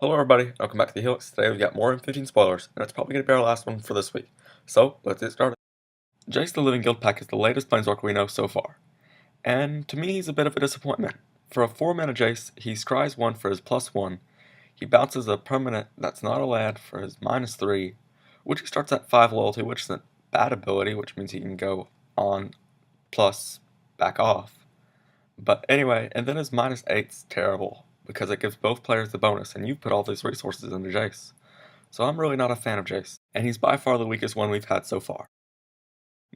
Hello everybody, welcome back to the Helix. Today we've got more M15 spoilers, and it's probably going to be our last one for this week. So, let's get started. Jace the Living Guildpact is the latest Planeswalker we know so far. And to me, he's a bit of a disappointment. For a 4-mana Jace, he scries 1 for his +1. He bounces a permanent that's not a land for his -3, which he starts at 5 loyalty, which is a bad ability, which means he can go on plus back off. But anyway, and then his -8's terrible, because it gives both players the bonus, and you've put all these resources into Jace. So I'm really not a fan of Jace, and he's by far the weakest one we've had so far.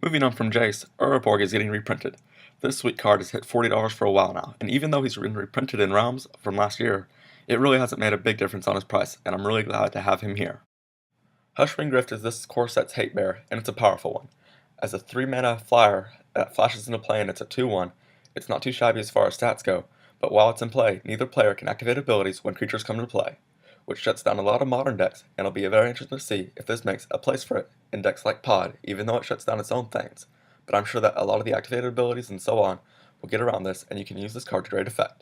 Moving on from Jace, Borg is getting reprinted. This sweet card has hit $40 for a while now, and even though he's been reprinted in realms from last year, it really hasn't made a big difference on his price, and I'm really glad to have him here. Hush Ringgrift is this core set's hate bear, and it's a powerful one. As a 3-mana flyer that flashes into play and it's a 2/1, it's not too shabby as far as stats go, but while it's in play, neither player can activate abilities when creatures come to play, which shuts down a lot of modern decks, and it'll be very interesting to see if this makes a place for it in decks like Pod, even though it shuts down its own things. But I'm sure that a lot of the activated abilities and so on will get around this, and you can use this card to great effect.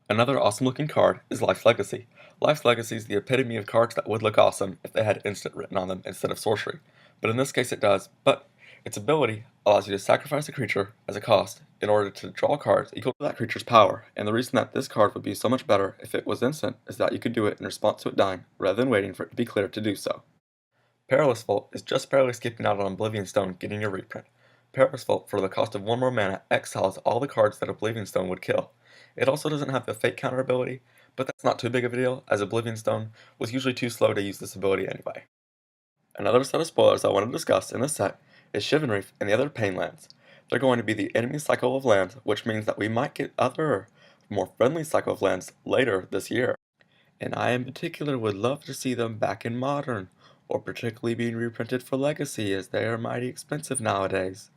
Another awesome looking card is Life's Legacy. Life's Legacy is the epitome of cards that would look awesome if they had instant written on them instead of sorcery, but in this case it does, but its ability allows you to sacrifice a creature as a cost in order to draw cards equal to that creature's power, and the reason that this card would be so much better if it was instant is that you could do it in response to it dying, rather than waiting for it to be cleared to do so. Perilous Vault is just barely skipping out on Bolivian Stone getting your reprint. Perilous Vault, for the cost of 1 more mana, exiles all the cards that Oblivion Stone would kill. It also doesn't have the Fate counter ability, but that's not too big of a deal, as Oblivion Stone was usually too slow to use this ability anyway. Another set of spoilers I want to discuss in this set is Ringgrift and the other Pain lands. They're going to be the enemy cycle of lands, which means that we might get other, more friendly cycle of lands later this year. And I in particular would love to see them back in Modern, or particularly being reprinted for Legacy, as they are mighty expensive nowadays.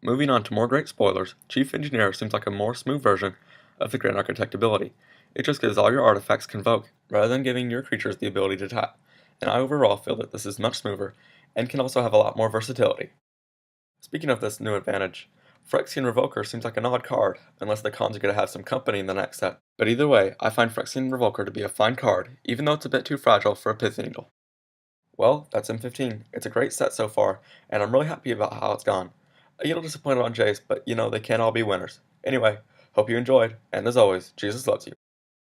Moving on to more great spoilers, Chief Engineer seems like a more smooth version of the Grand Architect ability. It just gives all your artifacts convoke, rather than giving your creatures the ability to tap, and I overall feel that this is much smoother, and can also have a lot more versatility. Speaking of this new advantage, Phyrexian Revoker seems like an odd card, unless the cons are going to have some company in the next set, but either way, I find Phyrexian Revoker to be a fine card, even though it's a bit too fragile for a Pithing Needle. Well, that's M15. It's a great set so far, and I'm really happy about how it's gone. A little disappointed on Jace, but they can't all be winners. Anyway, hope you enjoyed, and as always, Jesus loves you.